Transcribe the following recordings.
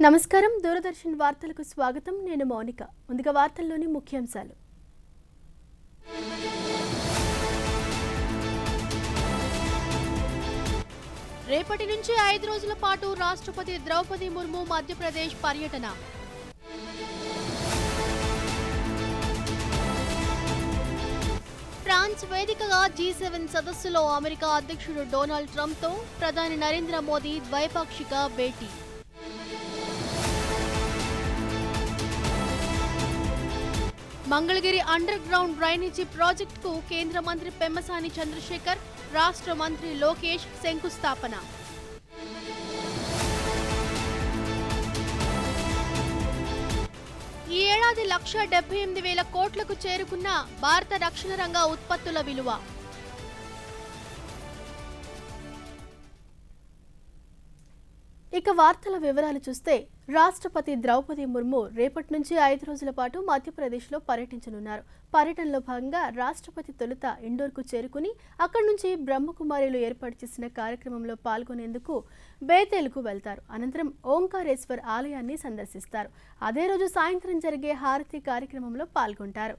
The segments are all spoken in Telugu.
నమస్కారం దూరదర్శన్ వార్తలకు స్వాగతం నేను మౌనిక ముందుగా వార్తల్లోని ముఖ్యాంశాలు రేపటి నుంచి 5 రోజుల పాటు రాష్ట్రపతి ద్రౌపది ముర్ము మధ్యప్రదేశ్ పర్యటన ఫ్రాన్స్ వేదికగా G7 సదస్సులో అమెరికా అధ్యక్షుడు డొనాల్డ్ ట్రంప్తో ప్రధాని నరేంద్ర మోదీ ద్వైపాక్షిక భేటీ మంగళగిరి అండర్ గ్రౌండ్ డ్రైనేజీ ప్రాజెక్టుకు కేంద్ర మంత్రి పెమ్మసాని చంద్రశేఖర్, రాష్ట్ర మంత్రి లోకేష్ శంకుస్థాపన. ఈ ఏడాది 1,78,000 కోట్లకు చేరుకున్న భారత రక్షణ రంగ ఉత్పత్తుల విలువ. ఇక వార్తల వివరాలు చూస్తే రాష్ట్రపతి ద్రౌపది ముర్ము రేపటి నుంచి 5 రోజుల పాటు మధ్యప్రదేశ్లో పర్యటించనున్నారు. పర్యటనలో భాగంగా రాష్ట్రపతి తొలుత ఇండోర్కు చేరుకుని అక్కడి నుంచి బ్రహ్మకుమారిలో ఏర్పాటు చేసిన కార్యక్రమంలో పాల్గొనేందుకు బేతేల్కు వెళ్తారు. అనంతరం ఓంకారేశ్వర్ ఆలయాన్ని సందర్శిస్తారు. అదే రోజు సాయంత్రం జరిగే హారతి కార్యక్రమంలో పాల్గొంటారు.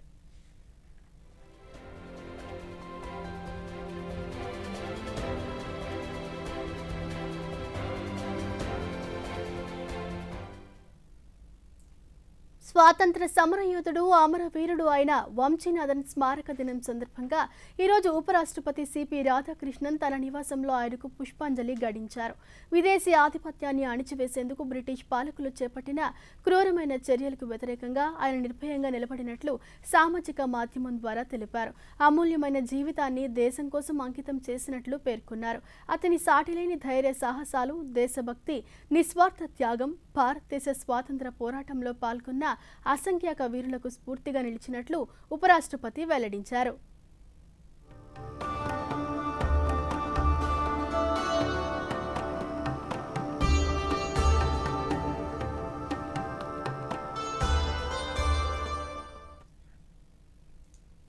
స్వాతంత్ర సమరయోధుడు అమరవీరుడు అయిన వంశీనాథన్ స్మారక దినం సందర్భంగా ఈరోజు ఉపరాష్ట్రపతి సిపి రాధాకృష్ణన్ తన నివాసంలో ఆయనకు పుష్పాంజలి ఘటించారు. విదేశీ ఆధిపత్యాన్ని అణిచివేసేందుకు బ్రిటిష్ పాలకులు చేపట్టిన క్రూరమైన చర్యలకు వ్యతిరేకంగా ఆయన నిర్భయంగా నిలబడినట్లు సామాజిక మాధ్యమం ద్వారా తెలిపారు. అమూల్యమైన జీవితాన్ని దేశం కోసం అంకితం చేసినట్లు పేర్కొన్నారు. అతని సాటిలేని ధైర్య సాహసాలు, దేశభక్తి, నిస్వార్థ త్యాగం భారతదేశ స్వాతంత్ర పోరాటంలో పాల్గొన్న అసంఖ్యాక వీరులకు స్ఫూర్తిగా నిలిచినట్లు ఉపరాష్ట్రపతి వెల్లడించారు.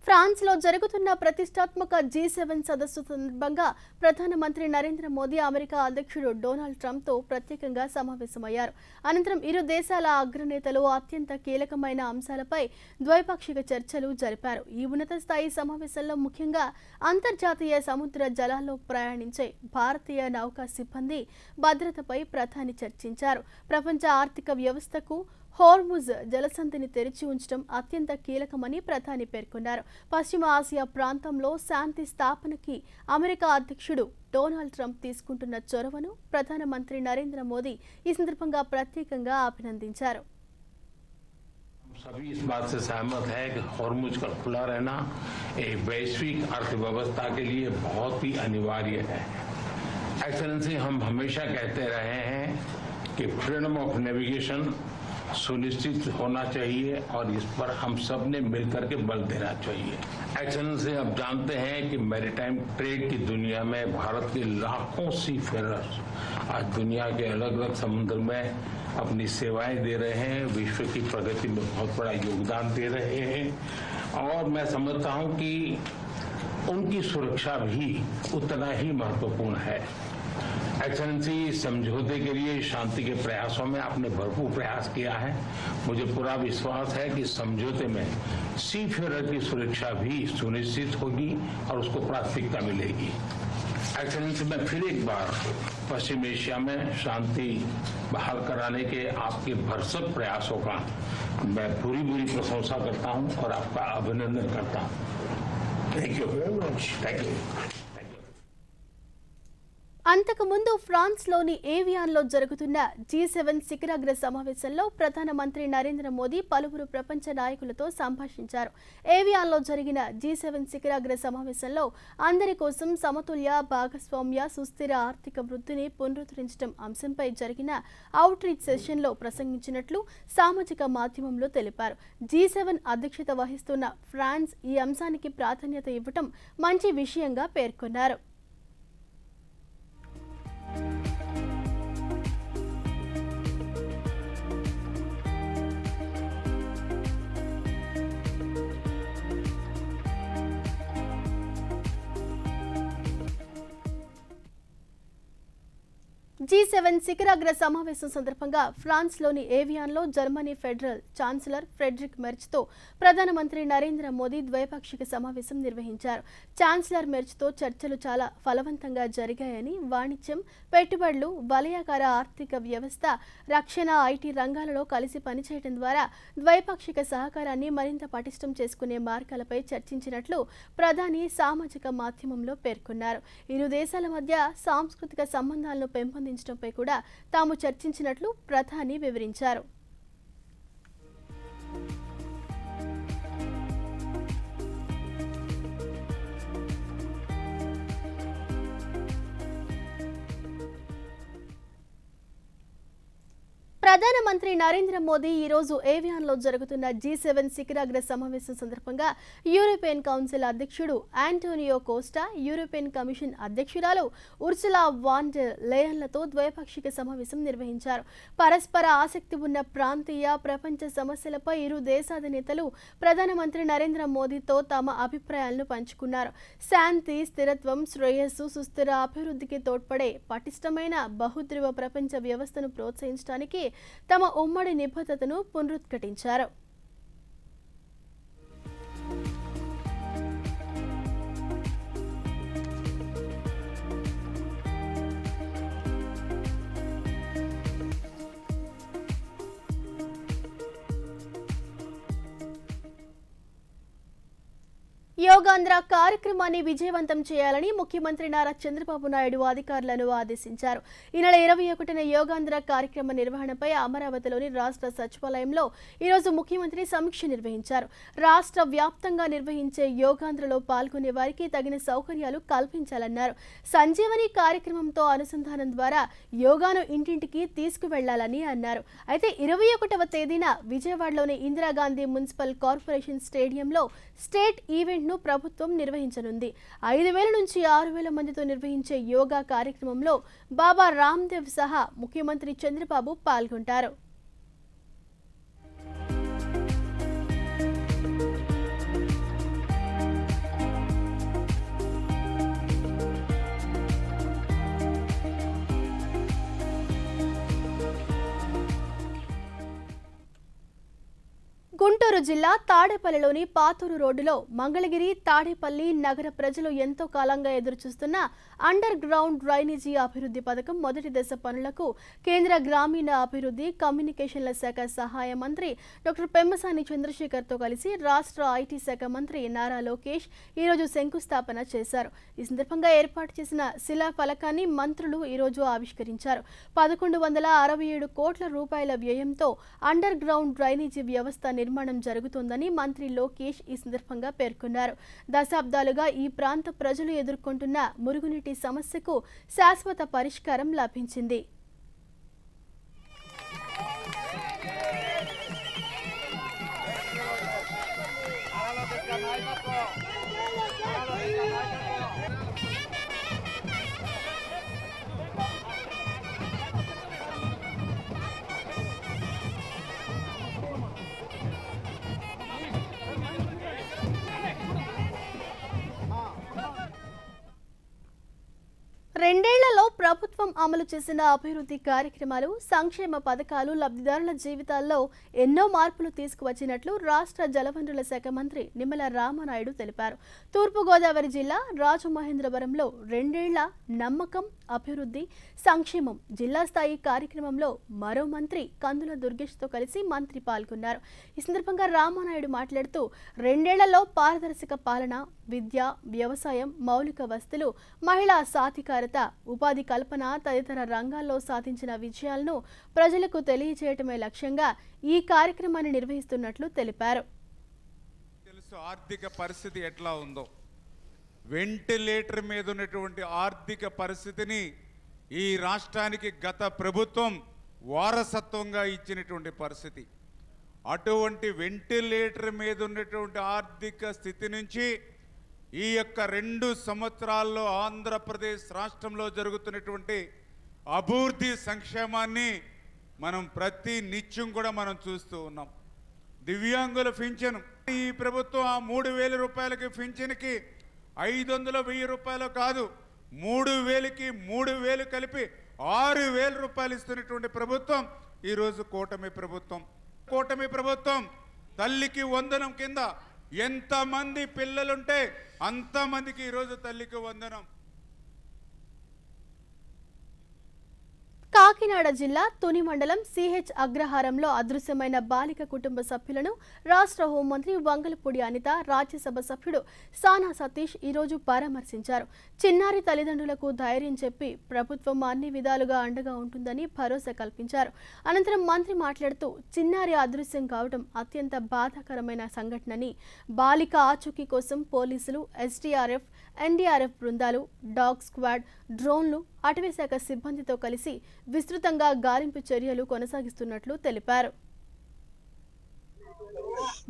ఫ్రాన్స్లో జరుగుతున్న ప్రతిష్టాత్మక G7 సదస్సు సందర్భంగా ప్రధానమంత్రి నరేంద్ర మోదీ అమెరికా అధ్యక్షుడు డొనాల్డ్ ట్రంప్తో ప్రత్యేకంగా సమావేశమయ్యారు. అనంతరం ఇరు దేశాల అగ్రనేతలు అత్యంత కీలకమైన అంశాలపై ద్వైపాక్షిక చర్చలు జరిపారు. ఈ ఉన్నత స్థాయి సమావేశంలో ముఖ్యంగా అంతర్జాతీయ సముద్ర జలాల్లో ప్రయాణించే భారతీయ నౌకా సిబ్బంది భద్రతపై ప్రధాని చర్చించారు. ప్రపంచ ఆర్థిక వ్యవస్థకు హోర్ముజ్ జలసంధిని తెరిచి ఉంచడం అత్యంత కీలకమని ప్రధాని పేర్కొన్నారు. పశ్చిమ ఆసియా ప్రాంతంలో శాంతి స్థాపనకి అమెరికా అధ్యక్షుడు డొనాల్డ్ ట్రంప్ తీసుకుంటున్న చొరవను ప్రధానమంత్రి నరేంద్ర మోదీ ఈ సందర్భంగా ప్రత్యేకంగా అభినందించారు. सभी इस बात से सहमत है कि हॉर्मुज का खुला रहना एक वैश्विक अर्थव्यवस्था के लिए बहुत ही अनिवार्य है. एक्सेलेंसी, हम हमेशा कहते रहे हैं कि फ्रीडम ऑफ नेविगेशन सुनिश्चित होना चाहिए और इस पर हम सब ने मिलकर के बल देना चाहिए. एक्सेलेंसी, आप जानते हैं कि मैरीटाइम ट्रेड की दुनिया में भारत के लाखों सी फेरर्स आज दुनिया के अलग अलग समुद्र में अपनी सेवाएं दे रहे हैं, विश्व की प्रगति में बहुत बड़ा योगदान दे रहे हैं और मैं समझता हूं कि उनकी सुरक्षा भी उतना ही महत्वपूर्ण है. एक्सेलेंसी, समझौते के लिए शांति के प्रयासों में आपने भरपूर प्रयास किया है. मुझे पूरा विश्वास है कि समझौते में सी फेरर की सुरक्षा भी सुनिश्चित होगी और उसको प्राथमिकता मिलेगी. एक्सेलेंसी, मैं फिर एक बार पश्चिम एशिया में शांति बहाल कराने के आपके भरसक प्रयासों का मैं पूरी प्रशंसा करता हूं और आपका अभिनंदन करता हूं. Thank you very much. Thank you. అంతకుముందు ఫ్రాన్స్లోని ఏవియాన్లో జరుగుతున్న G7 శిఖరాగ్ర సమావేశంలో ప్రధానమంత్రి నరేంద్ర మోదీ పలువురు ప్రపంచ నాయకులతో సంభాషించారు. ఏవియాన్లో జరిగిన G7 శిఖరాగ్ర సమావేశంలో అందరి కోసం సమతుల్య భాగస్వామ్య సుస్థిర ఆర్థిక వృద్ధిని పునరుద్ధరించడం అంశంపై జరిగిన అవుట్ రీచ్ సెషన్లో ప్రసంగించినట్లు సామాజిక మాధ్యమంలో తెలిపారు. G7 అధ్యక్షత వహిస్తున్న ఫ్రాన్స్ ఈ అంశానికి ప్రాధాన్యత ఇవ్వటం మంచి విషయంగా పేర్కొన్నారు. G7 శిఖరాగ్ర సమావేశం సందర్భంగా ఫ్రాన్స్లోని ఏవియాన్లో జర్మనీ ఫెడరల్ ఛాన్సలర్ ఫ్రెడరిక్ మెర్చ్తో ప్రధానమంత్రి నరేంద్ర మోదీ ద్వైపాక్షిక సమావేశం నిర్వహించారు. ఛాన్సలర్ మెర్చ్తో చర్చలు చాలా ఫలవంతంగా జరిగాయని, వాణిజ్యం, పెట్టుబడులు, వలయాకార ఆర్థిక వ్యవస్థ, రక్షణ, ఐటీ రంగాలలో కలిసి పనిచేయడం ద్వారా ద్వైపాక్షిక సహకారాన్ని మరింత పటిష్టం చేసుకునే మార్గాలపై చర్చించినట్లు ప్రధాని సామాజిక మాధ్యమంలో పేర్కొన్నారు. ఇరు దేశాల మధ్య సాంస్కృతిక సంబంధాలను పెంపొందించడంపై కూడా తాము చర్చించినట్లు ప్రధాని వివరించారు. ప్రధానమంత్రి నరేంద్ర మోదీ ఈరోజు ఏవియాన్లో జరుగుతున్న G7 శిఖరాగ్ర సమావేశం సందర్భంగా యూరోపియన్ కౌన్సిల్ అధ్యక్షుడు ఆంటోనియో కోస్టా, యూరోపియన్ కమిషన్ అధ్యక్షురాలు ఉర్సులా వాన్ డెర్ లేయన్లతో ద్వైపాక్షిక సమావేశం నిర్వహించారు. పరస్పర ఆసక్తి ఉన్న ప్రాంతీయ, ప్రపంచ సమస్యలపై ఇరు దేశాధినేతలు ప్రధానమంత్రి నరేంద్ర మోదీతో తమ అభిప్రాయాలను పంచుకున్నారు. శాంతి, స్థిరత్వం, శ్రేయస్సు, సుస్థిర అభివృద్ధికి తోడ్పడే పటిష్టమైన బహుధ్రువ ప్రపంచ వ్యవస్థను ప్రోత్సహించడానికి తమ ఉమ్మడి నిబద్ధతను పునరుద్ఘాటించారు. యోగాంధ్ర కార్యక్రమాన్ని విజయవంతం చేయాలని ముఖ్యమంత్రి నారా చంద్రబాబు నాయుడు అధికారులను ఆదేశించారు. ఈ నెల 21న యోగాంధ్ర కార్యక్రమ నిర్వహణపై అమరావతిలోని రాష్ట్ర సచివాలయంలో ఈరోజు ముఖ్యమంత్రి సమీక్ష నిర్వహించారు. రాష్ట్ర వ్యాప్తంగా నిర్వహించే యోగాంధ్రలో పాల్గొనే వారికి తగిన సౌకర్యాలు కల్పించాలన్నారు. సంజీవని కార్యక్రమంతో అనుసంధానం ద్వారా యోగాను ఇంటింటికి తీసుకువెళ్లాలని అన్నారు. అయితే 21వ తేదీన విజయవాడలోని ఇందిరాగాంధీ మున్సిపల్ కార్పొరేషన్ స్టేడియంలో స్టేట్ ఈవెంట్ ప్రభుత్వం నిర్వహించనుంది. 5,000 నుంచి 6,000 మందితో నిర్వహించే యోగా కార్యక్రమంలో బాబా రామ్దేవ్ సహా ముఖ్యమంత్రి చంద్రబాబు పాల్గొంటారు. గుంటూరు జిల్లా తాడేపల్లిలోని పాతూరు రోడ్డులో మంగళగిరి, తాడేపల్లి నగర ప్రజలు ఎంతో కాలంగా ఎదురుచూస్తున్న అండర్ గ్రౌండ్ డ్రైనేజీ అభివృద్ధి పథకం మొదటి దశ పనులకు కేంద్ర గ్రామీణ అభివృద్ధి, కమ్యూనికేషన్ల శాఖ సహాయ మంత్రి డాక్టర్ పెమ్మసాని చంద్రశేఖర్తో కలిసి రాష్ట్ర ఐటీ శాఖ మంత్రి నారా లోకేష్ ఈరోజు శంకుస్థాపన చేశారు. ఈ సందర్భంగా ఏర్పాటు చేసిన శిలా ఫలకాన్ని మంత్రులు ఈరోజు ఆవిష్కరించారు. 1,167 కోట్ల రూపాయల వ్యయంతో అండర్ గ్రౌండ్ డ్రైనేజీ వ్యవస్థ నిర్మాణం జరుగుతోందని మంత్రి లోకేష్ ఈ సందర్భంగా పేర్కొన్నారు. దశాబ్దాలుగా ఈ ప్రాంత ప్రజలు ఎదుర్కొంటున్న మురుగునీటి సమస్యకు శాశ్వత పరిష్కారం లభించింది. రెండేళ్లలో ప్రభుత్వం అమలు చేసిన అభివృద్ధి కార్యక్రమాలు, సంక్షేమ పథకాలు లబ్ధిదారుల జీవితాల్లో ఎన్నో మార్పులు తీసుకువచ్చినట్లు రాష్ట్ర జలవనరుల శాఖ మంత్రి నిమ్మల రామానాయుడు తెలిపారు. తూర్పుగోదావరి జిల్లా రాజమహేంద్రవరంలో రెండేళ్ల నమ్మకం, అభివృద్ధి, సంక్షేమం జిల్లా స్థాయి కార్యక్రమంలో మరో మంత్రి కందుల దుర్గేష్తో కలిసి మంత్రి పాల్గొన్నారు. ఈ సందర్భంగా రామానాయుడు మాట్లాడుతూ రెండేళ్లలో పారదర్శక పాలన, విద్య, వ్యవసాయం, మౌలిక వసతులు, మహిళా సాధికారత, ఉపాధి కల్పన తదితర రంగాల్లో సాధించిన విజయాలను ప్రజలకు తెలియజేయటమే లక్ష్యంగా ఈ కార్యక్రమాన్ని నిర్వహిస్తున్నట్లు తెలిపారు. తెలుసు ఆర్థిక పరిస్థితి ఎట్లా ఉందో, వెంటిలేటర్ మీద ఉన్నటువంటి ఆర్థిక పరిస్థితిని ఈ రాష్ట్రానికి గత ప్రభుత్వం వారసత్వంగా ఇచ్చినటువంటి పరిస్థితి. అటువంటి వెంటిలేటర్ మీద ఉన్నటువంటి ఆర్థిక స్థితి నుంచి ఈ యొక్క 2 సంవత్సరాల్లో ఆంధ్రప్రదేశ్ రాష్ట్రంలో జరుగుతున్నటువంటి అభివృద్ధి సంక్షేమాన్ని మనం ప్రతి నిత్యం కూడా మనం చూస్తూ ఉన్నాం. దివ్యాంగుల పింఛను ఈ ప్రభుత్వం ఆ 3,000 రూపాయలకి పింఛన్కి 500, 1,000 రూపాయలు కాదు, 3,000కి 3,000 కలిపి 6,000 రూపాయలు ఇస్తున్నటువంటి ప్రభుత్వం ఈరోజు కూటమి ప్రభుత్వం. కూటమి ప్రభుత్వం తల్లికి వందనం కింద ఎంతమంది పిల్లలుంటే అంతమందికి ఈరోజు తల్లికి వందనం. కాకినాడ జిల్లా తుని మండలం సిహెచ్ అగ్రహారంలో అదృశ్యమైన బాలిక కుటుంబ సభ్యులను రాష్ట్ర హోంమంత్రి వంగలపూడి అనిత, రాజ్యసభ సభ్యుడు సానా సతీష్ ఈరోజు పరామర్శించారు. చిన్నారి తల్లిదండ్రులకు ధైర్యం చెప్పి ప్రభుత్వం అన్ని విధాలుగా అండగా ఉంటుందని భరోసా కల్పించారు. అనంతరం మంత్రి మాట్లాడుతూ చిన్నారి అదృశ్యం కావడం అత్యంత బాధాకరమైన సంఘటనని, బాలిక ఆచూకీ కోసం పోలీసులు, ఎస్డీఆర్ఎఫ్, ఎన్డీఆర్ఎఫ్ బృందాలు, డాగ్ స్క్వాడ్, డ్రోన్లు, అటవీశాఖ సిబ్బందితో కలిసి విస్తృతంగా గాలింపు చర్యలు కొనసాగిస్తున్నట్లు తెలిపారు.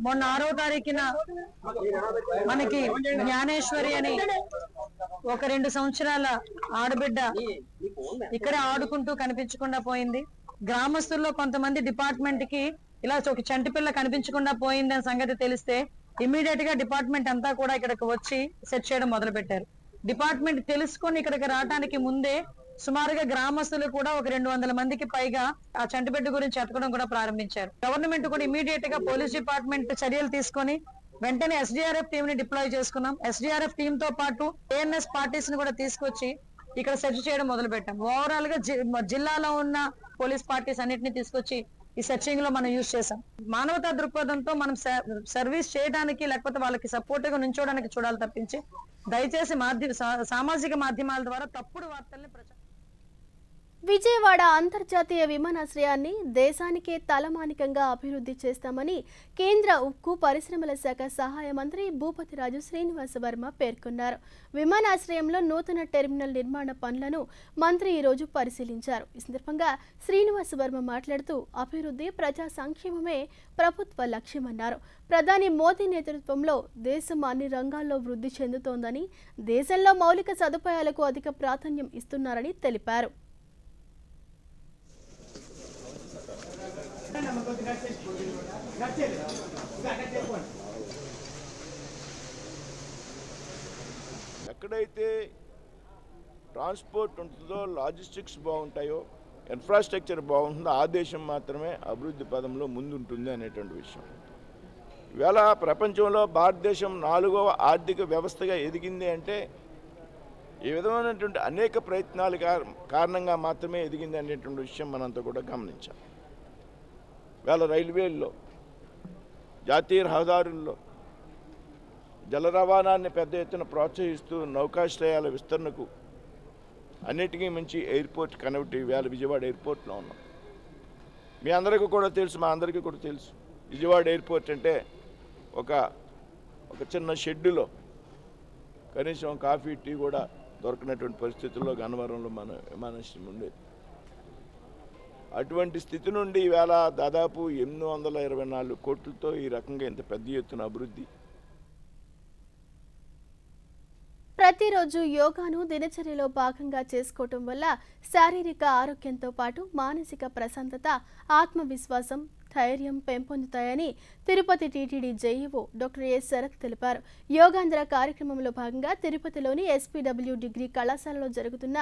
మొన్న 6వ తారీఖున మనకి జ్ఞానేశ్వరి అని ఒక 2 సంవత్సరాల ఆడబిడ్డ ఇక్కడే ఆడుకుంటూ కనిపించకుండా పోయింది. గ్రామస్తుల్లో కొంతమంది డిపార్ట్మెంట్ కి ఇలా ఒక చంటి పిల్ల కనిపించకుండా పోయిందని సంగతి తెలిస్తే ఇమ్మీడియట్ గా డిపార్ట్మెంట్ అంతా కూడా ఇక్కడికి వచ్చి సెర్చ్ చేయడం మొదలు పెట్టారు. డిపార్ట్మెంట్ తెలుసుకొని ఇక్కడికి రావడానికి ముందే సుమారుగా గ్రామస్తులు కూడా ఒక 200 మందికి పైగా ఆ చంటిబిడ్డ గురించి ఎతకడం కూడా ప్రారంభించారు. గవర్నమెంట్ కూడా ఇమీడియట్ గా పోలీస్ డిపార్ట్మెంట్ చర్యలు తీసుకొని వెంటనే ఎస్డీఆర్ఎఫ్ టీమ్ ని డిప్లాయ్ చేసుకున్నాం. ఎస్డీఆర్ఎఫ్ టీమ్ తో పాటు ఏఎన్ఎస్ పార్టీస్ ని కూడా తీసుకొచ్చి ఇక్కడ సెర్చ్ చేయడం మొదలు పెట్టాం. ఓవరాల్ గా జిల్లాలో ఉన్న పోలీస్ పార్టీస్ అన్నిటిని తీసుకొచ్చి ఈ సెర్చింగ్ లో మనం యూజ్ చేసాం. మానవతా దృక్పథంతో మనం సర్వీస్ చేయడానికి లేకపోతే వాళ్ళకి సపోర్ట్ గా నుంచోడానికి చూడాలి తప్పించి దయచేసి సామాజిక మాధ్యమాల ద్వారా తప్పుడు వార్తల్ని విజయవాడ అంతర్జాతీయ విమానాశ్రయాన్ని దేశానికే తలమానికంగా అభివృద్ధి చేస్తామని కేంద్ర ఉక్కు పరిశ్రమల శాఖ సహాయ మంత్రి భూపతిరాజు శ్రీనివాస వర్మ పేర్కొన్నారు. విమానాశ్రయంలో నూతన టెర్మినల్ నిర్మాణ పనులను మంత్రి ఈరోజు పరిశీలించారు. ఈ సందర్భంగా శ్రీనివాస వర్మ మాట్లాడుతూ అభివృద్ధి, ప్రజా సంక్షేమమే ప్రభుత్వ లక్ష్యమన్నారు. ప్రధాని మోదీ నేతృత్వంలో దేశం అన్ని రంగాల్లో వృద్ధి చెందుతోందని, దేశంలో మౌలిక సదుపాయాలకు అధిక ప్రాధాన్యం ఇస్తున్నారని తెలిపారు. ఎక్కడైతే ట్రాన్స్పోర్ట్ ఉంటుందో, లాజిస్టిక్స్ బాగుంటాయో, ఇన్ఫ్రాస్ట్రక్చర్ బాగుంటుందో ఆ దేశం మాత్రమే అభివృద్ధి పదంలో ముందుంటుంది అనేటువంటి విషయం. ఇవాళ ప్రపంచంలో భారతదేశం 4వ ఆర్థిక వ్యవస్థగా ఎదిగింది అంటే ఈ విధమైనటువంటి అనేక ప్రయత్నాలు కారణంగా మాత్రమే ఎదిగింది అనేటువంటి విషయం మనంతా కూడా గమనించాం. ఇవాళ రైల్వేల్లో, జాతీయ రహదారుల్లో, జల రవాణాన్ని పెద్ద ఎత్తున ప్రోత్సహిస్తూ నౌకాశ్రయాల విస్తరణకు అన్నిటికీ మించి ఎయిర్పోర్ట్ కనెక్టివిటీ ఇవాళ విజయవాడ ఎయిర్పోర్ట్లో ఉన్నాం. మీ అందరికీ కూడా తెలుసు, మా అందరికీ కూడా తెలుసు, విజయవాడ ఎయిర్పోర్ట్ అంటే ఒక చిన్న షెడ్డులో కనీసం కాఫీ, టీ కూడా దొరకనటువంటి పరిస్థితుల్లో గన్నవరంలో మన విమానాశ్రయం ఉండేది. అటువంటి స్థితి నుండి ఈవేళ దాదాపు 824 కోట్లతో ఈ రకంగా ఇంత పెద్ద ఎత్తున అభివృద్ధి. ప్రతిరోజు యోగాను దినచర్యలో భాగంగా చేసుకోవటం వల్ల శారీరక ఆరోగ్యంతో పాటు మానసిక ప్రశాంతత, ఆత్మవిశ్వాసం, ధైర్యం పెంపొందుతాయని Tirupati TTD JEO doctor S Sarath తెలిపారు. యోగాంధ్ర కార్యక్రమంలో భాగంగా తిరుపతిలోని ఎస్పీడబ్ల్యూ డిగ్రీ కళాశాలలో జరుగుతున్న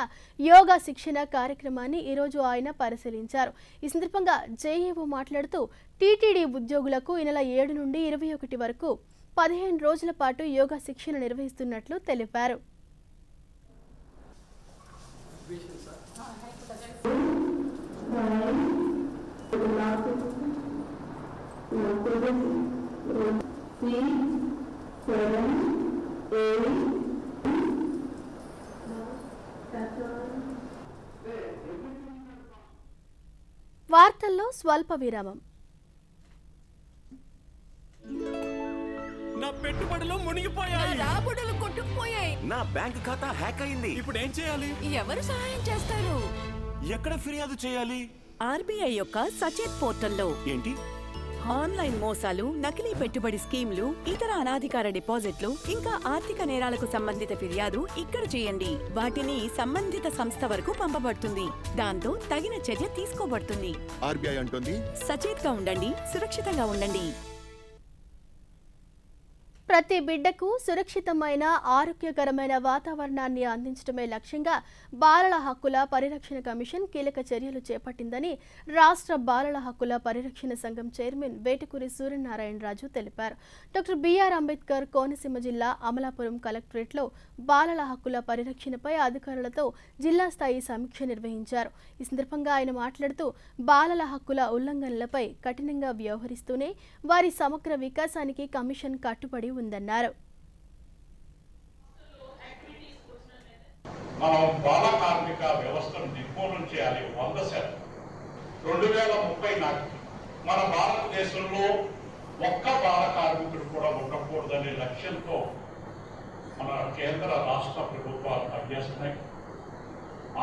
యోగా శిక్షణ కార్యక్రమాన్ని ఈరోజు ఆయన పరిశీలించారు. ఈ సందర్భంగా జేఈఓ మాట్లాడుతూ టీటీడీ ఉద్యోగులకు ఈ నెల 7 నుండి 21 వరకు 15 రోజుల పాటు యోగా శిక్షణ నిర్వహిస్తున్నట్లు తెలిపారు. వార్తల్లో స్వల్ప విరామం. నా పెట్టుబడులు మునిగిపోయాయి, రాబడులు కొట్టుకుపోయాయి, నా బ్యాంక్ ఖాతా హ్యాక్ అయింది. ఇప్పుడు ఏం చేయాలి? ఎవరు సహాయం చేస్తారు? ఎక్కడ ఫిర్యాదు చేయాలి? ఆర్బీఐ యొక్క సచేత్ పోర్టల్లో. ఏంటి? ఆన్లైన్ మోసాలు, నకిలీ పెట్టుబడి స్కీమ్లు, ఇతర అనాధికార డిపాజిట్లు, ఇంకా ఆర్థిక నేరాలకు సంబంధిత ఫిర్యాదు ఇక్కడ చేయండి. వాటిని సంబంధిత సంస్థ వరకు పంపబడుతుంది. దాంతో తగిన చర్య తీసుకోబడుతుంది. ఆర్బీఐ అంటుంది, సచేత్ గా ఉండండి, సురక్షితంగా ఉండండి. ప్రతి బిడ్డకు సురక్షితమైన ఆరోగ్యకరమైన వాతావరణాన్ని అందించడమే లక్ష్యంగా బాలల హక్కుల పరిరక్షణ కమిషన్ కీలక చర్యలు చేపట్టిందని రాష్ట్ర బాలల హక్కుల పరిరక్షణ సంఘం చైర్మన్ వేటుకూరి సూర్యనారాయణరాజు తెలిపారు. డాక్టర్ బిఆర్ అంబేద్కర్ కోనసీమ జిల్లా అమలాపురం కలెక్టరేట్లో బాలల హక్కుల పరిరక్షణపై అధికారులతో జిల్లా స్థాయి సమీక్ష నిర్వహించారు. ఈ సందర్భంగా ఆయన మాట్లాడుతూ బాలల హక్కుల ఉల్లంఘనలపై కఠినంగా వ్యవహరిస్తూనే వారి సమగ్ర వికాసానికి కమిషన్ కట్టుబడి ఉందన్నారు. మనం బాల కార్మిక వ్యవస్థను నిర్మూలన చేయాలి 100%. 2030 నాటికి మన భారతదేశంలో ఒక్క బాల కార్మికుడు కూడా ఉండకూడదనే లక్ష్యంతో మన కేంద్ర రాష్ట్ర ప్రభుత్వాలు పనిచేస్తున్నాయి.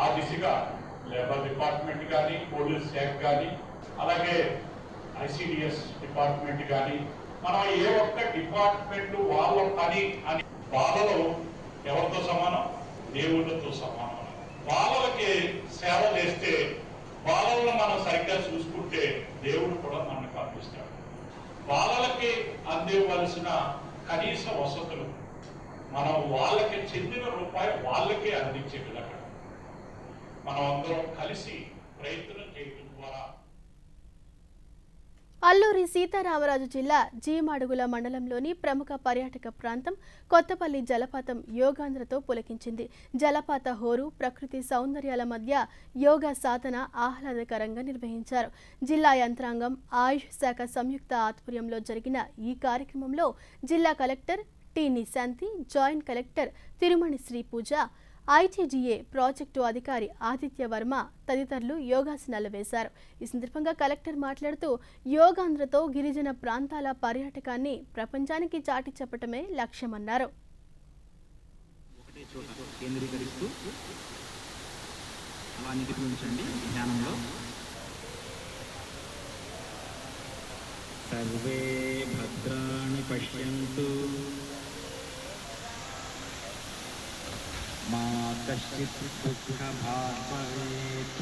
ఆ దిశగా లేబర్ డిపార్ట్మెంట్ కానీ, పోలీస్ శాఖ కానీ, అలాగే ICDS డిపార్ట్మెంట్ కానీ, మనం ఏ ఒక్క డిపార్ట్మెంట్ వాళ్ళ పని అని బాలలు ఎవరితో సమానం? దేవుళ్ళతో సమానం. బాలలకి సేవ చేస్తే, బాలలను మనం సరిగ్గా చూసుకుంటే దేవుడు కూడా మనల్ని కనిపిస్తాడు. బాలలకి అందివ్వాల్సిన కనీస వసతులు మనం వాళ్ళకి చెందిన రూపాయి వాళ్ళకే అందించే విధంగా మనం అందరం కలిసి ప్రయత్నం చేయడం ద్వారా అల్లూరి సీతారామరాజు జిల్లా జీమాడుగుల మండలంలోని ప్రముఖ పర్యాటక ప్రాంతం కొత్తపల్లి జలపాతం యోగాంధ్రతో పులకించింది. జలపాత హోరు, ప్రకృతి సౌందర్యాల మధ్య యోగా సాధన ఆహ్లాదకరంగా నిర్వహించారు. జిల్లా యంత్రాంగం, ఆయుష్ శాఖ సంయుక్త ఆధ్వర్యంలో జరిగిన ఈ కార్యక్రమంలో జిల్లా collector T Nishanthi, joint collector Tirumani Sri Pooja, ITDA project అధికారి ఆదిత్య వర్మ తదితరులు యోగాసనాలు వేశారు. ఈ సందర్భంగా కలెక్టర్ మాట్లాడుతూ యోగాంధ్రతో గిరిజన ప్రాంతాల పర్యాటకాన్ని ప్రపంచానికి చాటి చెప్పటమే లక్ష్యమన్నారు. సర్వే భద్రాణి పశ్యంతు మా కశ్చిత్ దుఃఖభాగ్ భవేత్.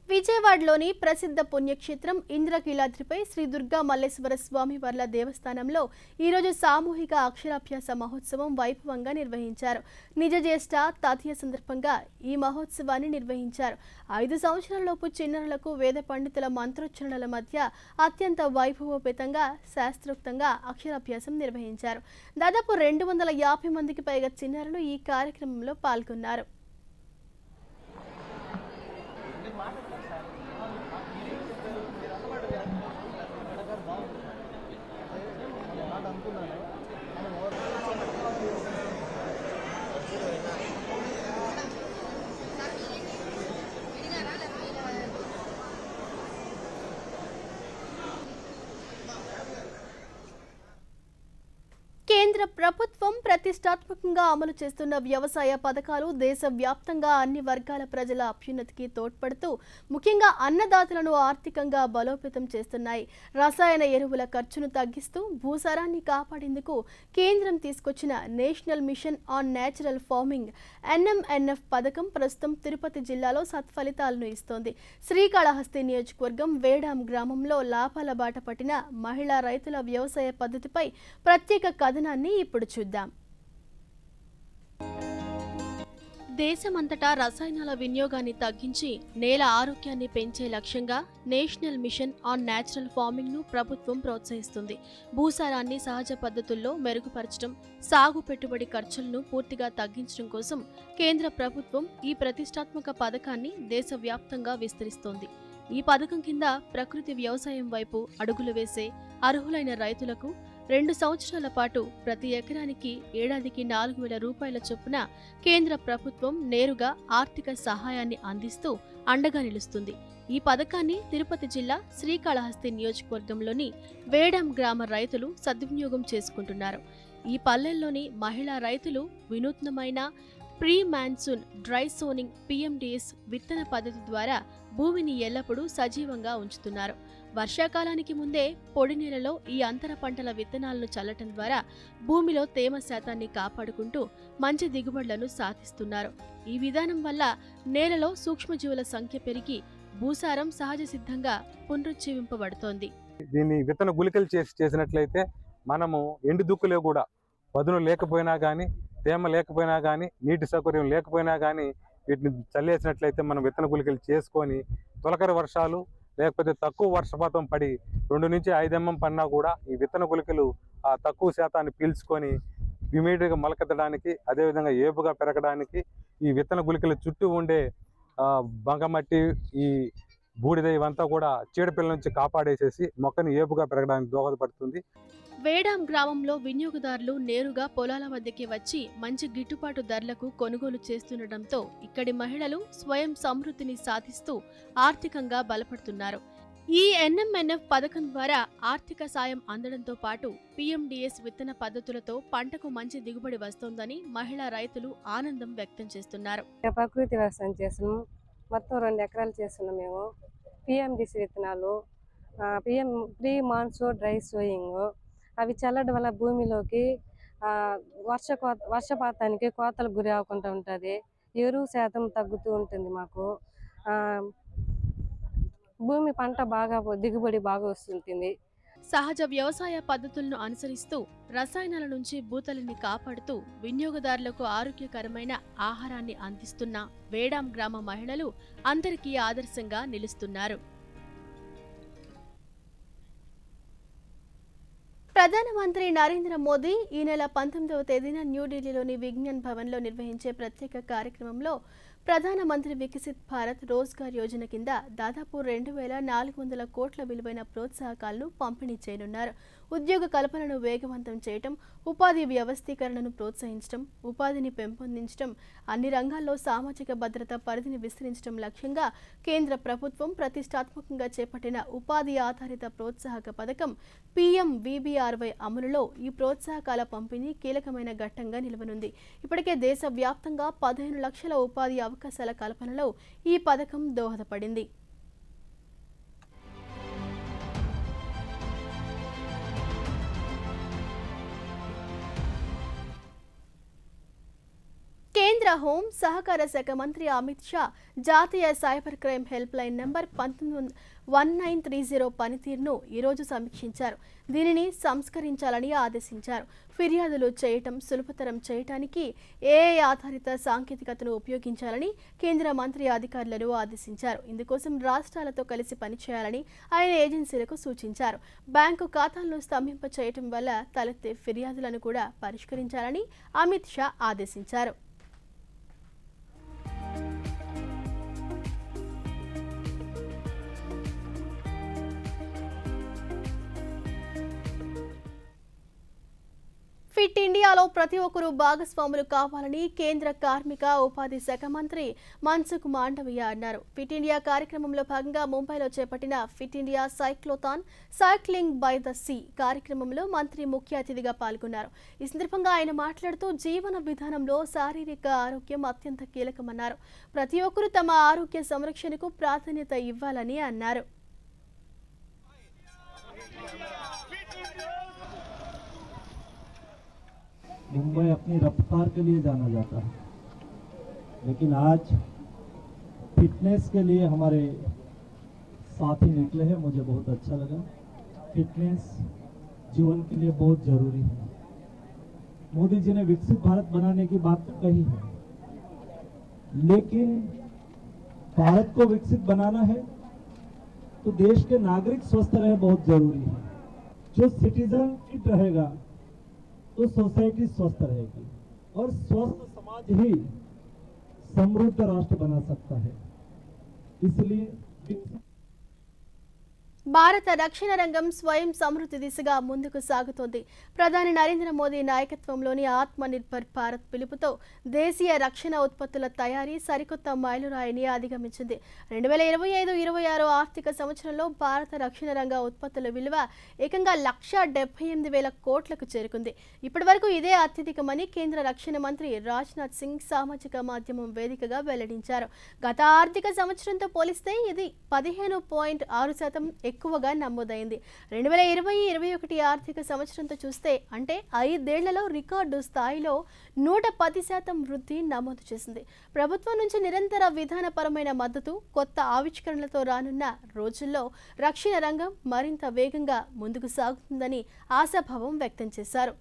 విజయవాడలోని ప్రసిద్ధ పుణ్యక్షేత్రం ఇంద్రకీలాద్రిపై శ్రీ దుర్గా మల్లేశ్వర స్వామి వార్ల దేవస్థానంలో ఈరోజు సామూహిక అక్షరాభ్యాస మహోత్సవం వైభవంగా నిర్వహించారు. నిజ జ్యేష్ఠ తదియ సందర్భంగా ఈ మహోత్సవాన్ని నిర్వహించారు. 5 సంవత్సరాలలోపు చిన్నారులకు వేద పండితుల మంత్రోచ్చరణల మధ్య అత్యంత వైభవోపేతంగా శాస్త్రోక్తంగా అక్షరాభ్యాసం నిర్వహించారు. దాదాపు 250 మందికి పైగా చిన్నారులు ఈ కార్యక్రమంలో పాల్గొన్నారు. కేంద్ర ప్రభుత్వం ప్రతిష్టాత్మకంగా అమలు చేస్తున్న వ్యవసాయ పథకాలు దేశవ్యాప్తంగా అన్ని వర్గాల ప్రజల అభ్యున్నతికి తోడ్పడుతూ ముఖ్యంగా అన్నదాతలను ఆర్థికంగా బలోపేతం చేస్తున్నాయి. రసాయన ఎరువుల ఖర్చును తగ్గిస్తూ భూసారాన్ని కాపాడేందుకు కేంద్రం తీసుకొచ్చిన national mission on natural farming NMNF పథకం ప్రస్తుతం తిరుపతి జిల్లాలో సత్ఫలితాలను ఇస్తోంది. శ్రీకాళహస్తి నియోజకవర్గం వేడాం గ్రామంలో లాభాల బాట పట్టిన మహిళా రైతుల వ్యవసాయ పద్ధతిపై ప్రత్యేక కథనాన్ని ఇప్పుడు చూద్దాం. దేశమంతటా రసాయనాల వినియోగాన్ని తగ్గించి నేల ఆరోగ్యాన్ని పెంచే లక్ష్యంగా national mission on natural farming ను ప్రభుత్వం ప్రోత్సహిస్తుంది. భూసారాన్ని సహజ పద్ధతుల్లో మెరుగుపరచడం, సాగు పెట్టుబడి ఖర్చులను పూర్తిగా తగ్గించడం కోసం కేంద్ర ప్రభుత్వం ఈ ప్రతిష్టాత్మక పథకాన్ని దేశవ్యాప్తంగా విస్తరిస్తోంది. ఈ పథకం కింద ప్రకృతి వ్యవసాయం వైపు అడుగులు వేసే అర్హులైన రైతులకు 2 సంవత్సరాల పాటు ప్రతి ఎకరానికి ఏడాదికి 4,000 రూపాయల చొప్పున కేంద్ర ప్రభుత్వం నేరుగా ఆర్థిక సహాయాన్ని అందిస్తూ అండగా నిలుస్తుంది. ఈ పథకాన్ని తిరుపతి జిల్లా శ్రీకాళహస్తి నియోజకవర్గంలోని వేడాం గ్రామ రైతులు సద్వినియోగం చేసుకుంటున్నారు. ఈ పల్లెల్లోని మహిళా రైతులు వినూత్నమైన ప్రీ మాన్సూన్ డ్రై సోనింగ్ PMDS విత్తన పద్ధతి ద్వారా భూమిని ఎల్లప్పుడూ సజీవంగా ఉంచుతున్నారు. వర్షాకాలానికి ముందే పొడి నేలలో ఈ అంతర పంటల విత్తనాలను చల్లటం ద్వారా భూమిలో తేమ శాతాన్ని కాపాడుకుంటూ మంచి దిగుబడులను సాధిస్తున్నారు. ఈ విధానం వల్ల నేలలో సూక్ష్మజీవుల సంఖ్య పెరిగి భూసారం సహజ సిద్ధంగా పునరుజ్జీవింపబడుతోంది. దీన్ని విత్తన గుళికలు చేసినట్లయితే మనము ఎండు దుక్కులో కూడా పదును లేకపోయినా కానీ, తేమ లేకపోయినా కానీ, నీటి సౌకర్యం లేకపోయినా కానీ వీటిని చల్లేసినట్లయితే మనం విత్తన గుళికలు చేసుకొని తొలకరి వర్షాలు లేకపోతే తక్కువ వర్షపాతం పడి 2 నుంచి 5 mm పడినా కూడా ఈ విత్తన గుళికలు ఆ తక్కువ శాతాన్ని పీల్చుకొని ఇమీడియట్గా మొలకెత్తడానికి, అదేవిధంగా ఏపుగా పెరగడానికి ఈ విత్తన గుళికల చుట్టూ ఉండే బంగమట్టి, ఈ బూడిద ఇవంతా కూడా చీడపిల్లల నుంచి కాపాడేసేసి మొక్కని ఏపుగా పెరగడానికి దోహదపడుతుంది. వేడాం గ్రామంలో వినియోగదారులు నేరుగా పొలాల వద్దకి వచ్చి మంచి గిట్టుబాటు ధరలకు కొనుగోలు చేస్తుండటంతో ఇక్కడి మహిళలు స్వయం సమృద్ధిని సాధిస్తూ ఆర్థికంగా బలపడుతున్నారు. ఈ NMNF పథకం ద్వారా ఆర్థిక సాయం అందడంతో పాటు PMDS విత్తన పద్ధతులతో పంటకు మంచి దిగుబడి వస్తోందని మహిళా రైతులు ఆనందం వ్యక్తం చేస్తున్నారు. ప్రకృతి వ్యవసాయం చేస్తున్నాం, మొత్తం 2 ఎకరాలు చేస్తున్నాం మేము. PMDS విత్తనాలు, ప్రీ మాన్సూన్ డ్రై సోయింగ్, అవి చల్లడం వల్ల భూమిలోకి వర్షపాతానికి కోతలకు గురి అవ్వకుండా ఉంటుంది. ఎరువు శాతం తగ్గుతూ ఉంటుంది. మాకు భూమి పంట బాగా దిగుబడి బాగా వస్తుంటుంది. సహజ వ్యవసాయ పద్ధతులను అనుసరిస్తూ రసాయనాల నుంచి భూతలిని కాపాడుతూ వినియోగదారులకు ఆరోగ్యకరమైన ఆహారాన్ని అందిస్తున్న వేడాం గ్రామ మహిళలు అందరికీ ఆదర్శంగా నిలుస్తున్నారు. ప్రధానమంత్రి నరేంద్ర మోదీ ఈ నెల 19వ తేదీన న్యూఢిల్లీలోని విజ్ఞాన్ భవన్లో నిర్వహించే ప్రత్యేక కార్యక్రమంలో ప్రధానమంత్రి వికసిత్ భారత్ రోజ్గార్ యోజన కింద దాదాపు 2400 కోట్ల విలువైన ప్రోత్సాహకాలను పంపిణీ చేయనున్నారు. ఉద్యోగ కల్పనను వేగవంతం చేయటం, ఉపాధి వ్యవస్థీకరణను ప్రోత్సహించడం, ఉపాధిని పెంపొందించడం, అన్ని రంగాల్లో సామాజిక భద్రత పరిధిని విస్తరించడం లక్ష్యంగా కేంద్ర ప్రభుత్వం ప్రతిష్టాత్మకంగా చేపట్టిన ఉపాధి ఆధారిత ప్రోత్సాహక పథకం PMVBRY అమలులో ఈ ప్రోత్సాహకాల పంపిణీ కీలకమైన ఘట్టంగా నిలవనుంది. ఇప్పటికే దేశవ్యాప్తంగా 15 లక్షల ఉపాధి అవకాశాల కల్పనలో ఈ పథకం దోహదపడింది. కేంద్ర హోం సహకార శాఖ మంత్రి అమిత్ షా జాతీయ cyber crime help line number 1930 పనితీరును ఈరోజు సమీక్షించారు. దీనిని సంస్కరించాలని ఆదేశించారు. ఫిర్యాదులు చేయటం సులభతరం చేయటానికి AI ఆధారిత సాంకేతికతను ఉపయోగించాలని కేంద్ర మంత్రి అధికారులను ఆదేశించారు. ఇందుకోసం రాష్ట్రాలతో కలిసి పనిచేయాలని ఆయన ఏజెన్సీలకు సూచించారు. బ్యాంకు ఖాతాలను స్తంభింప చేయటం వల్ల తలెత్తే ఫిర్యాదులను కూడా పరిష్కరించాలని అమిత్ షా ఆదేశించారు. ఫిట్ ఇండియాలో ప్రతి ఒక్కరూ భాగస్వాములు కావాలని కేంద్ర కార్మిక ఉపాధి శాఖ మంత్రి మన్సుఖ్ మాండవీయ అన్నారు. ఫిట్ ఇండియా కార్యక్రమంలో భాగంగా ముంబైలో చేపట్టిన fit India cyclothon cycling by the sea కార్యక్రమంలో మంత్రి ముఖ్య అతిథిగా పాల్గొన్నారు. ఈ సందర్భంగా ఆయన మాట్లాడుతూ జీవన విధానంలో శారీరక ఆరోగ్యం అత్యంత కీలకమన్నారు. ప్రతి ఒక్కరూ తమ ఆరోగ్య సంరక్షణకు ప్రాధాన్యత ఇవ్వాలని అన్నారు. मुंबई अपनी रफ्तार के लिए जाना जाता है, लेकिन आज फिटनेस के लिए हमारे साथी निकले हैं. मुझे बहुत अच्छा लगा. फिटनेस जीवन के लिए बहुत जरूरी है. मोदी जी ने विकसित भारत बनाने की बात तो कही है, लेकिन भारत को विकसित बनाना है तो देश के नागरिक स्वस्थ रहे बहुत जरूरी है. जो सिटीजन फिट रहेगा तो सोसाइटी स्वस्थ रहेगी और स्वस्थ समाज ही समृद्ध राष्ट्र बना सकता है. इसलिए భారత రక్షణ రంగం స్వయం సమృద్ధి దిశగా ముందుకు సాగుతోంది. ప్రధాని నరేంద్ర మోదీ నాయకత్వంలోని ఆత్మ నిర్భర్ భారత్ పిలుపుతో దేశీయ రక్షణ ఉత్పత్తుల తయారీ సరికొత్త మైలురాయిని అధిగమించింది. 2025-26 ఆర్థిక సంవత్సరంలో భారత రక్షణ రంగ ఉత్పత్తుల విలువ ఏకంగా 178,000 కోట్లకు చేరుకుంది. ఇప్పటివరకు ఇదే అత్యధికమని కేంద్ర రక్షణ మంత్రి రాజ్నాథ్ సింగ్ సామాజిక మాధ్యమం వేదికగా వెల్లడించారు. గత ఆర్థిక సంవత్సరంతో పోలిస్తే ఇది 15.6% ఎక్కువగా నమోదైంది. 2020-21 ఆర్థిక సంవత్సరంతో చూస్తే అంటే 5 ఏళ్లలో రికార్డు స్థాయిలో 110% వృద్ధి నమోదు చేసింది. ప్రభుత్వం నుంచి నిరంతర విధానపరమైన మద్దతు, కొత్త ఆవిష్కరణలతో రానున్న రోజుల్లో రక్షణ రంగం మరింత వేగంగా ముందుకు సాగుతుందని ఆశాభావం వ్యక్తం చేశారు.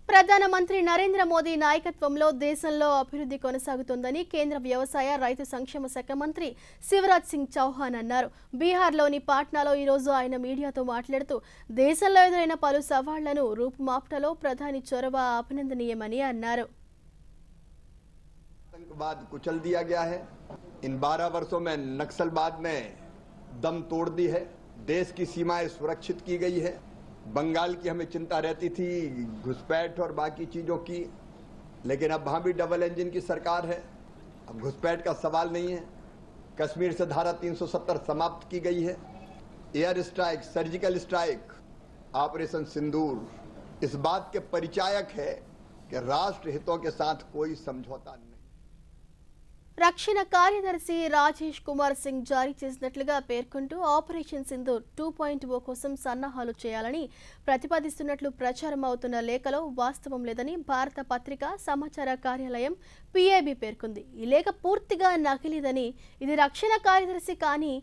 ప్రధానమంత్రి నరేంద్ర మోదీ నాయకత్వంలో దేశంలో అభివృద్ధి కొనసాగుతోందని కేంద్ర వ్యవసాయ రైతు సంక్షేమ శాఖ మంత్రి శివరాజ్ సింగ్ చౌహాన్ అన్నారు. బీహార్లోని పాట్నాలో ఈరోజు ఆయన మీడియాతో మాట్లాడుతూ దేశంలో ఎదురైన పలు సవాళ్లను రూపుమాపటలో ప్రధాని చొరవ అభినందనీయమని అన్నారు. आतंकवाद कुचल दिया गया है। इन 12 वर्षों में नक्सलवाद ने दम तोड़ दी है। देश की सीमाएं सुरक्षित की गई है। बंगाल की हमें चिंता रहती थी, घुसपैठ और बाकी चीजों की, लेकिन अब वहां भी डबल इंजन की सरकार है। अब घुसपैठ का सवाल नहीं है। कश्मीर से धारा 370 समाप्त की गई है। Air strike, surgical strike, operation Sindoor इस बात के परिचायक है कि राष्ट्र हितों के साथ कोई समझौता नहीं। రక్షణ కార్యదర్శి రాజేష్ కుమార్ సింగ్ జారీ చేసినట్లుగా పేర్కొంటూ ఆపరేషన్ సింధూర్ 2.0 కోసం సన్నాహాలు చేయాలని ప్రతిపాదిస్తున్నట్లు ప్రచారం అవుతున్న లేఖలో వాస్తవం లేదని భారత పత్రికా సమాచార కార్యాలయం పిఐబి పేర్కొంది. ఈ లేఖ పూర్తిగా నకిలీదని, ఇది రక్షణ కార్యదర్శి కానీ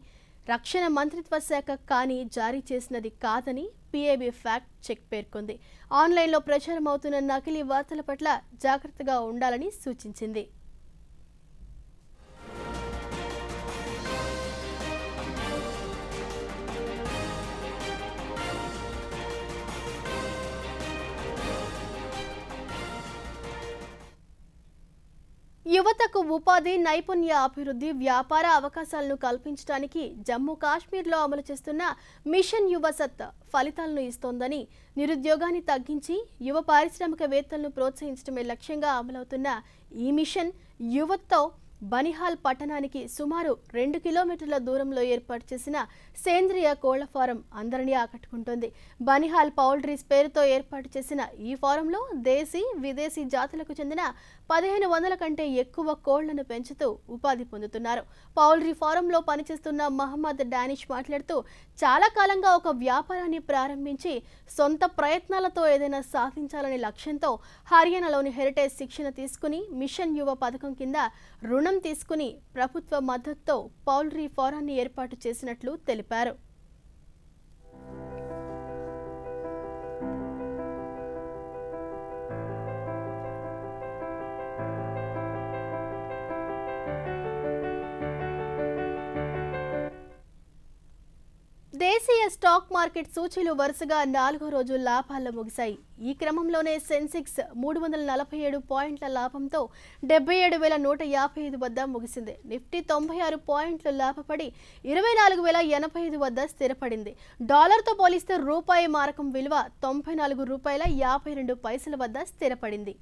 రక్షణ మంత్రిత్వ శాఖ కానీ జారీ చేసినది కాదని పిఐబి ఫ్యాక్ట్ చెక్ పేర్కొంది. ఆన్లైన్లో ప్రచారం అవుతున్న నకిలీ వార్తల పట్ల జాగ్రత్తగా ఉండాలని సూచించింది. యువతకు ఉపాధి, నైపుణ్య అభివృద్ధి, వ్యాపార అవకాశాలను కల్పించడానికి జమ్మూ కాశ్మీర్లో అమలు చేస్తున్న మిషన్ యువసత్ ఫలితాలను ఇస్తోందని, నిరుద్యోగాన్ని తగ్గించి యువ పారిశ్రామికవేత్తలను ప్రోత్సహించడమే లక్ష్యంగా అమలవుతున్న ఈ మిషన్ యువత్తో బనిహాల్ పట్టణానికి సుమారు 2 కిలోమీటర్ల దూరంలో ఏర్పాటు చేసిన సేంద్రియ కోళ్ల ఫారం అందరినీ ఆకట్టుకుంటోంది. బనిహాల్ పౌల్ట్రీస్ పేరుతో ఏర్పాటు చేసిన ఈ ఫారంలో దేశీ, విదేశీ జాతులకు చెందిన 1500 కంటే ఎక్కువ కోళ్లను పెంచుతూ ఉపాధి పొందుతున్నారు. పౌల్ట్రీ ఫారంలో పనిచేస్తున్న మహమ్మద్ డానిష్ మాట్లాడుతూ చాలా కాలంగా ఒక వ్యాపారాన్ని ప్రారంభించి సొంత ప్రయత్నాలతో ఏదైనా సాధించాలనే లక్ష్యంతో హర్యానాలోని హెరిటేజ్ శిక్షణ తీసుకుని మిషన్ యువ పథకం కింద రుణం తీసుకుని ప్రభుత్వ మద్దతుతో పౌల్ట్రీ ఫారాన్ని ఏర్పాటు చేసినట్లు తెలిపారు. దేశీయ స్టాక్ మార్కెట్ సూచీలు వరుసగా 4వ రోజు లాభాల్లో ముగిశాయి. ఈ క్రమంలోనే సెన్సెక్స్ 347 పాయింట్ల లాభంతో 77,155 వద్ద ముగిసింది. నిఫ్టీ 96 పాయింట్లు లాభపడి 24,085 వద్ద స్థిరపడింది. డాలర్తో పోలిస్తే రూపాయి మారకం విలువ ₹94.52 వద్ద స్థిరపడింది.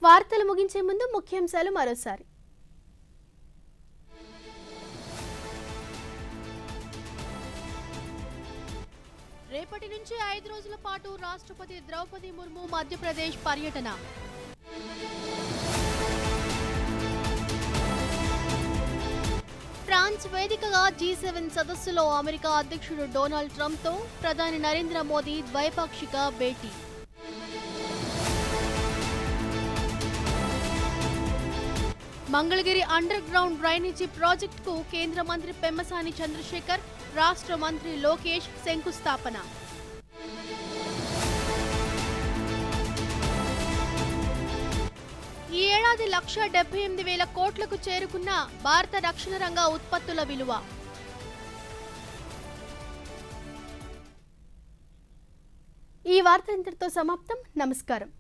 వార్తలు ముగించే ముందు ముఖ్యాంశాలు మరోసారి. రేపటి నుంచి 5 రోజుల పాటు రాష్ట్రపతి ద్రౌపది ముర్ము మధ్యప్రదేశ్ పర్యటన. ఫ్రాన్స్ వేదికగా G7 సదస్సులో అమెరికా అధ్యక్షుడు డొనాల్డ్ ట్రంప్తో ప్రధాని నరేంద్ర మోదీ ద్వైపాక్షిక భేటీ. మంగళగిరి అండర్ గ్రౌండ్ డ్రైనేజీ ప్రాజెక్టుకు కేంద్ర మంత్రి పెమ్మసాని చంద్రశేఖర్, రాష్ట్ర మంత్రి లోకేష్ శంకుస్థాపన. ఈ ఏడాది 1,78,000 కోట్లకు చేరుకున్న భారత రక్షణ రంగ ఉత్పత్తుల విలువ. ఈ వార్త ఇంతటితో సమాప్తం. నమస్కారం.